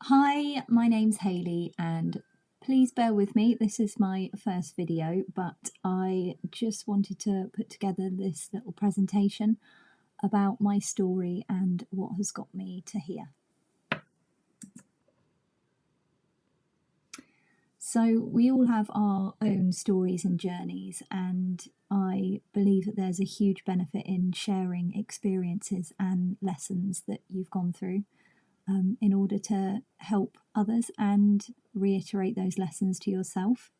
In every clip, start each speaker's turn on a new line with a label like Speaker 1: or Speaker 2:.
Speaker 1: Hi, my name's Hayley, and please bear with me. This is my first video, but I just wanted to put together this little presentation about my story and what has got me to here. So, we all have our own stories and journeys, and I believe that there's a huge benefit in sharing experiences and lessons that you've gone through. In order to help others and reiterate those lessons to yourself.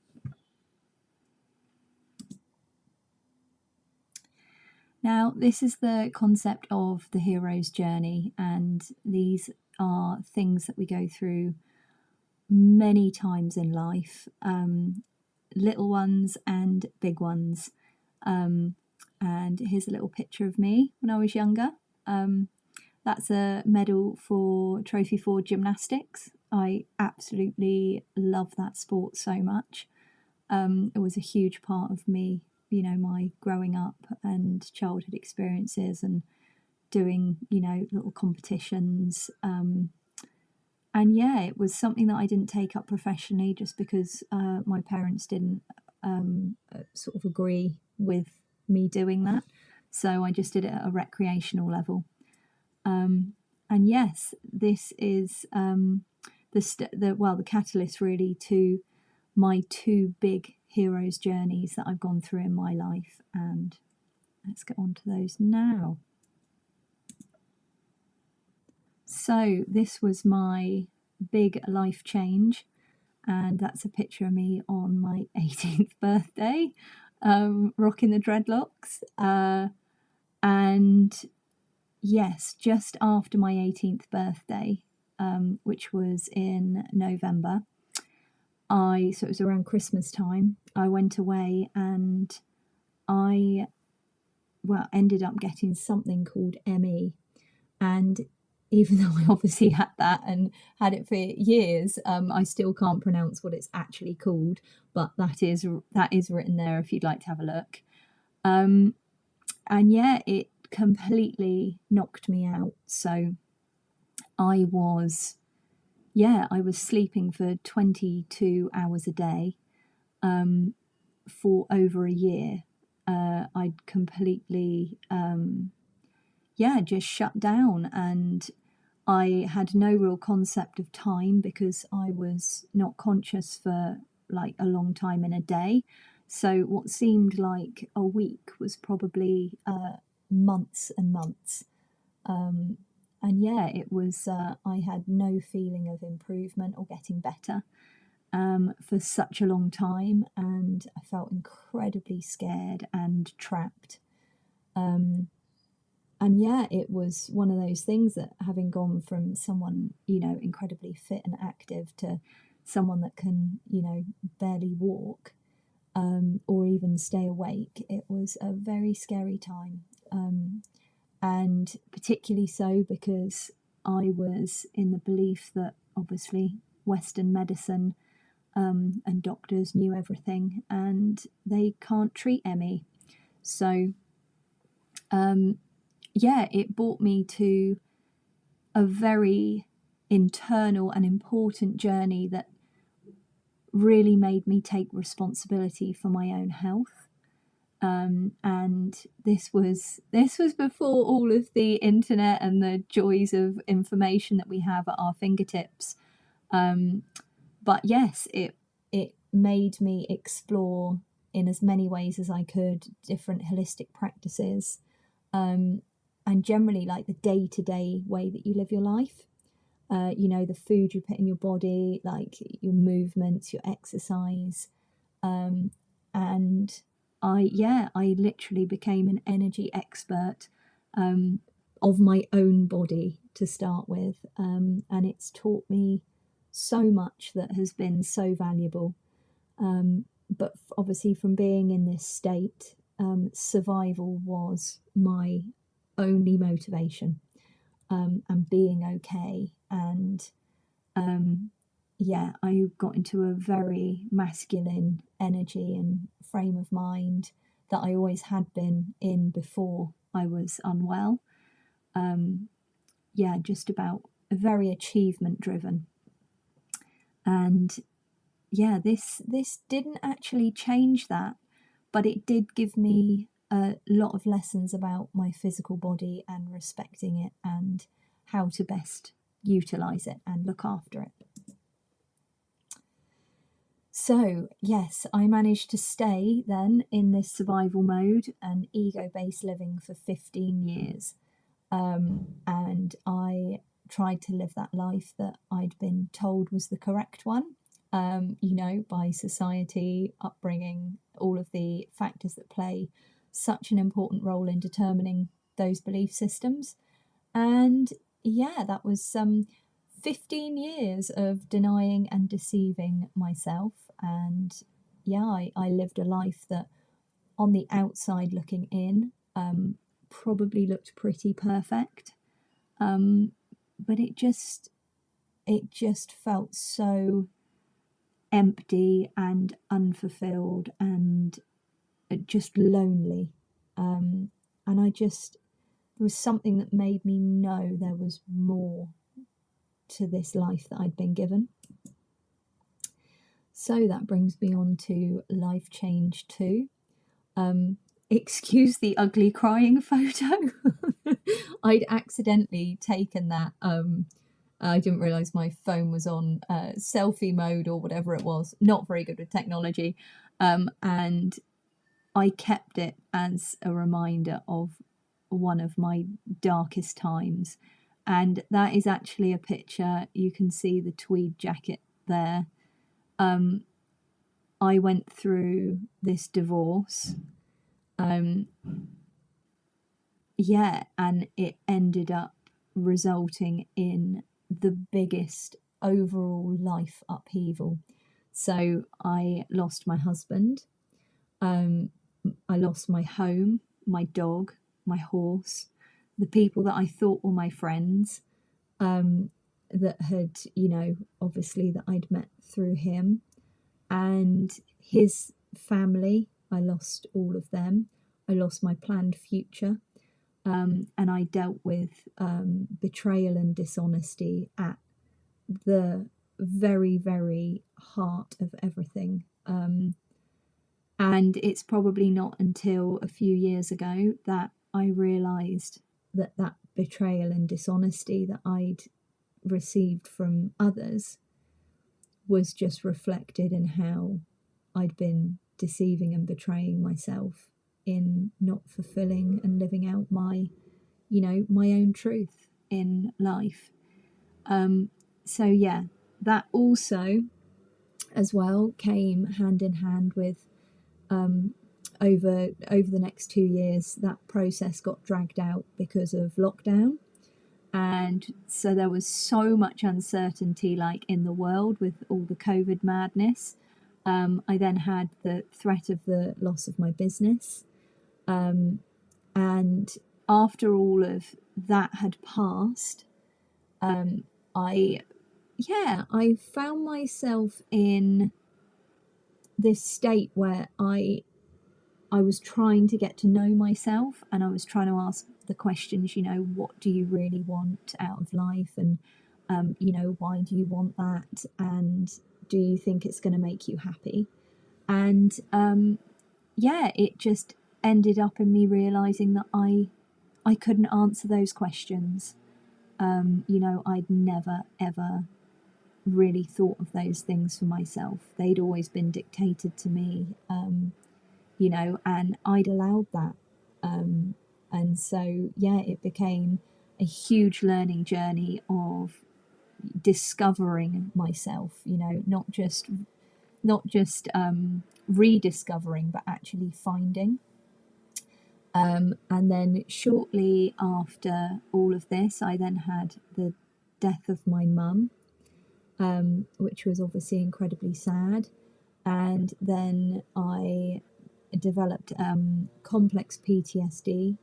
Speaker 1: Now, this is the concept of the hero's journey, and these are things that we go through many times in life, little ones and big ones. And here's a little picture of me when I was younger. That's a medal for Trophy 4 gymnastics. I absolutely love that sport so much. It was a huge part of me, my growing up and childhood experiences and doing, little competitions. And yeah, it was something that I didn't take up professionally just because my parents didn't sort of agree with me doing that. So I just did it at a recreational level. And yes, this is the catalyst really to my two big heroes' journeys that I've gone through in my life, and let's get on to those now. So this was my big life change, and that's a picture of me on my 18th birthday, rocking the dreadlocks, and yes, just after my 18th birthday, which was in November, so it was around Christmas time, I went away and I ended up getting something called ME. And even though I obviously had that and had it for years, I still can't pronounce what it's actually called, but that is written there if you'd like to have a look. And yeah, it completely knocked me out. So I was sleeping for 22 hours a day for over a year. I'd completely just shut down, and I had no real concept of time because I was not conscious for like a long time in a day. So what seemed like a week was probably months and months. And yeah, it was, I had no feeling of improvement or getting better for such a long time, and I felt incredibly scared and trapped. And yeah, it was one of those things that, having gone from someone, incredibly fit and active to someone that can, barely walk or even stay awake, it was a very scary time. And particularly so because I was in the belief that obviously Western medicine and doctors knew everything and they can't treat ME. So it brought me to a very internal and important journey that really made me take responsibility for my own health. And this was before all of the internet and the joys of information that we have at our fingertips. But yes, it made me explore in as many ways as I could different holistic practices, and generally like the day-to-day way that you live your life. The food you put in your body, like your movements, your exercise, and I literally became an energy expert of my own body to start with, and it's taught me so much that has been so valuable. But obviously, from being in this state, survival was my only motivation, and being okay. And I got into a very masculine energy and frame of mind that I always had been in before I was unwell. Just about very achievement driven. And yeah, this didn't actually change that, but it did give me a lot of lessons about my physical body and respecting it and how to best utilize it and look after it. So, yes, I managed to stay then in this survival mode and ego-based living for 15 years. And I tried to live that life that I'd been told was the correct one, by society, upbringing, all of the factors that play such an important role in determining those belief systems. And yeah, that was 15 years of denying and deceiving myself. And yeah, I lived a life that on the outside looking in probably looked pretty perfect. But it just felt so empty and unfulfilled and just lonely. And there was something that made me know there was more to this life that I'd been given. So that brings me on to Life Change 2. Excuse the ugly crying photo. I'd accidentally taken that. I didn't realise my phone was on selfie mode or whatever it was. Not very good with technology. And I kept it as a reminder of one of my darkest times. And that is actually a picture. You can see the tweed jacket there. I went through this divorce. Yeah, and it ended up resulting in the biggest overall life upheaval. So I lost my husband, I lost my home, my dog, my horse, the people that I thought were my friends, that had, obviously that I'd met through him, and his family. I lost all of them. I lost my planned future. And I dealt with betrayal and dishonesty at the very, very heart of everything. And it's probably not until a few years ago that I realised that betrayal and dishonesty that I'd received from others was just reflected in how I'd been deceiving and betraying myself in not fulfilling and living out my own truth in life. So yeah, that also as well came hand in hand with over the next 2 years, that process got dragged out because of lockdown. And so there was so much uncertainty like in the world with all the COVID madness. I then had the threat of the loss of my business. And after all of that had passed, I found myself in this state where I was trying to get to know myself, and I was trying to ask the questions, what do you really want out of life? And, why do you want that? And do you think it's going to make you happy? And it just ended up in me realizing that I couldn't answer those questions. I'd never, ever really thought of those things for myself. They'd always been dictated to me, and I'd allowed that. And so, it became a huge learning journey of discovering myself, not just rediscovering, but actually finding. And then shortly after all of this, I then had the death of my mum, which was obviously incredibly sad. And then I developed complex PTSD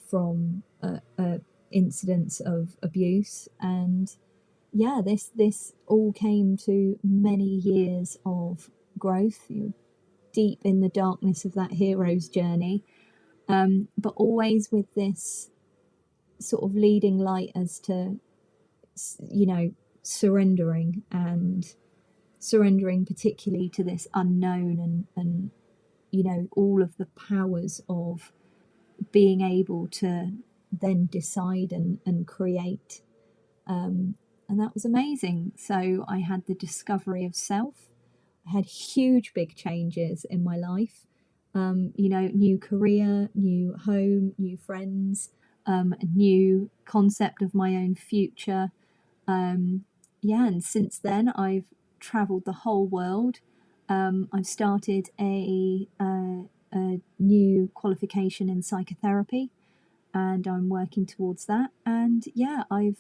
Speaker 1: from incidents of abuse. And this all came to many years of growth. You're deep in the darkness of that hero's journey, but always with this sort of leading light as to, surrendering, and surrendering particularly to this unknown, and you know, all of the powers of being able to then decide and create. And that was amazing. So I had the discovery of self. I had huge, big changes in my life. You know, new career, new home, new friends, a new concept of my own future. Yeah, and since then I've traveled the whole world. I've started a new qualification in psychotherapy, and I'm working towards that. And yeah, I've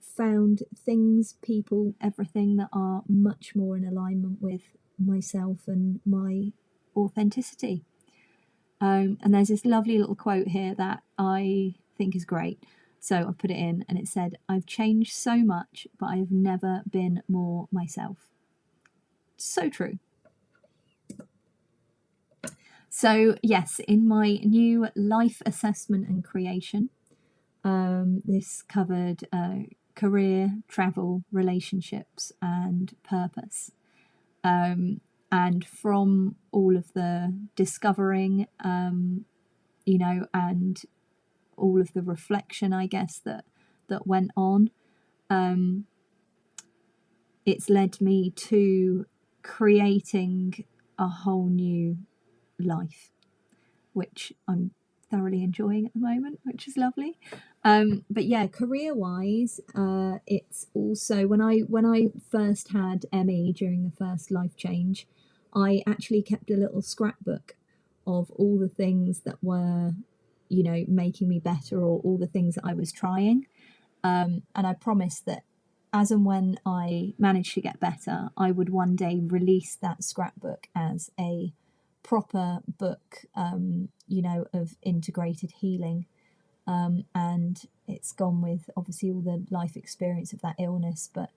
Speaker 1: found things, people, everything that are much more in alignment with myself and my authenticity. And there's this lovely little quote here that I think is great. So I put it in, and it said, "I've changed so much, but I've never been more myself." So true. So, yes, in my new life assessment and creation, this covered career, travel, relationships, and purpose. And from all of the discovering, you know, and all of the reflection, I guess, that went on, it's led me to creating a whole new life, which I'm thoroughly enjoying at the moment, which is lovely. But yeah, career wise, it's also when I first had ME during the first life change, I actually kept a little scrapbook of all the things that were, you know, making me better, or all the things that I was trying. And I promised that as and when I managed to get better, I would one day release that scrapbook as a proper book, you know, of integrated healing. And it's gone with obviously all the life experience of that illness, but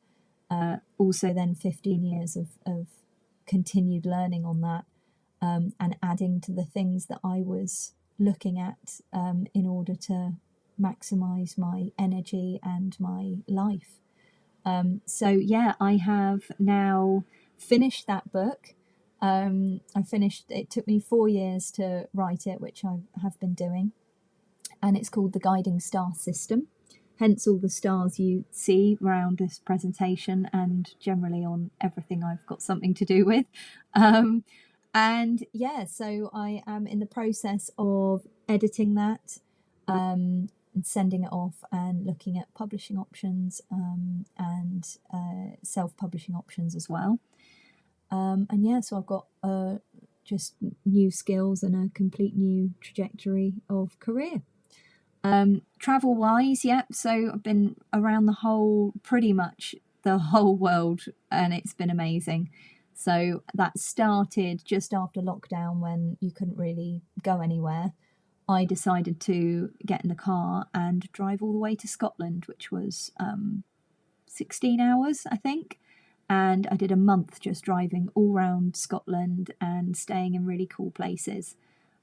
Speaker 1: also then 15 years of continued learning on that, and adding to the things that I was looking at, in order to maximize my energy and my life. So yeah, I have now finished that book. I finished, it took me 4 years to write it, which I have been doing. And it's called The Guiding Star System. Hence all the stars you see around this presentation, and generally on everything I've got something to do with. And yeah, so I am in the process of editing that, and sending it off, and looking at publishing options, and self-publishing options as well. And yeah, so I've got just new skills and a complete new trajectory of career. Travel wise, yep. So I've been around pretty much the whole world, and it's been amazing. So that started just after lockdown, when you couldn't really go anywhere. I decided to get in the car and drive all the way to Scotland, which was 16 hours, I think. And I did a month just driving all around Scotland and staying in really cool places,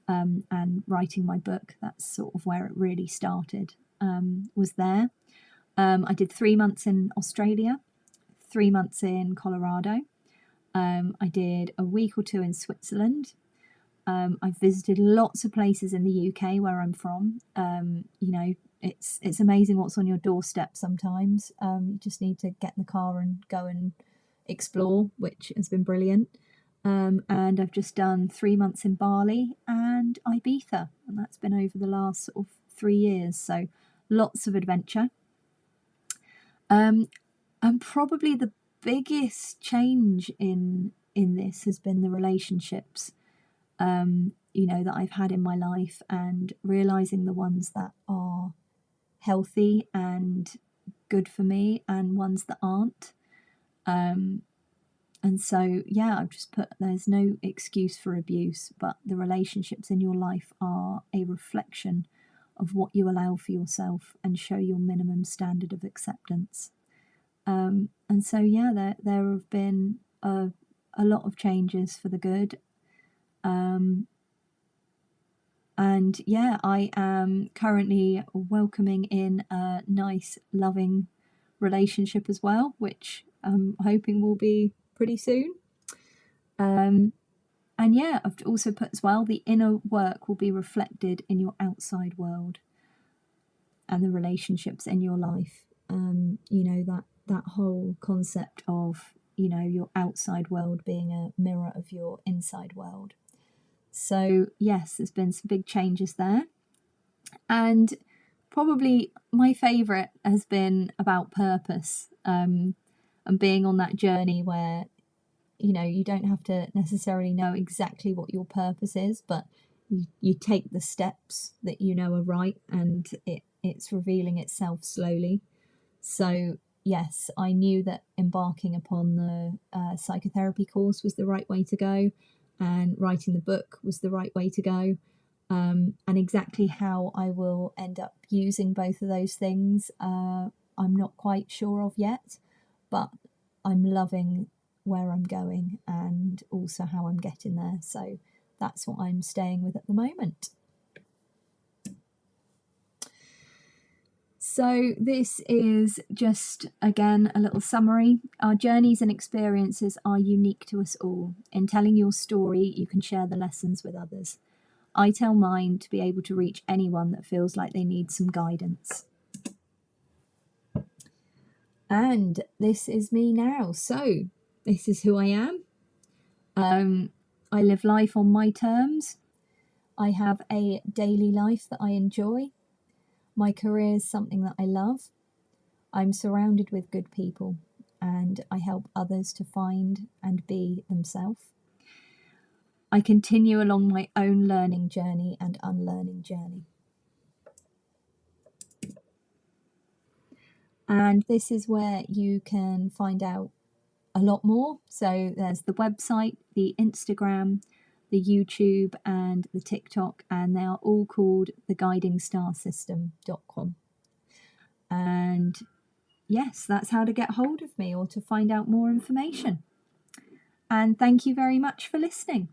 Speaker 1: and writing my book. That's sort of where it really started, was there. I did 3 months in Australia, 3 months in Colorado. I did a week or two in Switzerland. I've visited lots of places in the UK where I'm from. You know, it's amazing what's on your doorstep sometimes. You just need to get in the car and go and explore, which has been brilliant. And I've just done 3 months in Bali and Ibiza, and that's been over the last sort of 3 years. So lots of adventure. And probably the biggest change in this has been the relationships, you know, that I've had in my life, and realizing the ones that are healthy and good for me, and ones that aren't. And so, yeah, I've just put, there's no excuse for abuse, but the relationships in your life are a reflection of what you allow for yourself, and show your minimum standard of acceptance. And so, yeah, there have been a lot of changes for the good. And yeah, I am currently welcoming in a nice, loving relationship as well, which I'm hoping will be pretty soon. And yeah, I've also put as well, the inner work will be reflected in your outside world and the relationships in your life. You know, that whole concept of, you know, your outside world being a mirror of your inside world. So yes, there's been some big changes there. And probably my favourite has been about purpose, and being on that journey where, you know, you don't have to necessarily know exactly what your purpose is, but you take the steps that you know are right, and it's revealing itself slowly. So yes, I knew that embarking upon the psychotherapy course was the right way to go, and writing the book was the right way to go. And exactly how I will end up using both of those things, I'm not quite sure of yet, but I'm loving where I'm going and also how I'm getting there. So that's what I'm staying with at the moment. So this is just, again, a little summary. Our journeys and experiences are unique to us all. In telling your story, you can share the lessons with others. I tell mine to be able to reach anyone that feels like they need some guidance. And this is me now. So this is who I am. I live life on my terms. I have a daily life that I enjoy. My career is something that I love. I'm surrounded with good people, and I help others to find and be themselves. I continue along my own learning journey and unlearning journey. And this is where you can find out a lot more. So there's the website, the Instagram, the YouTube, and the TikTok, and they are all called theguidingstarsystem.com. And yes, that's how to get hold of me or to find out more information. And thank you very much for listening.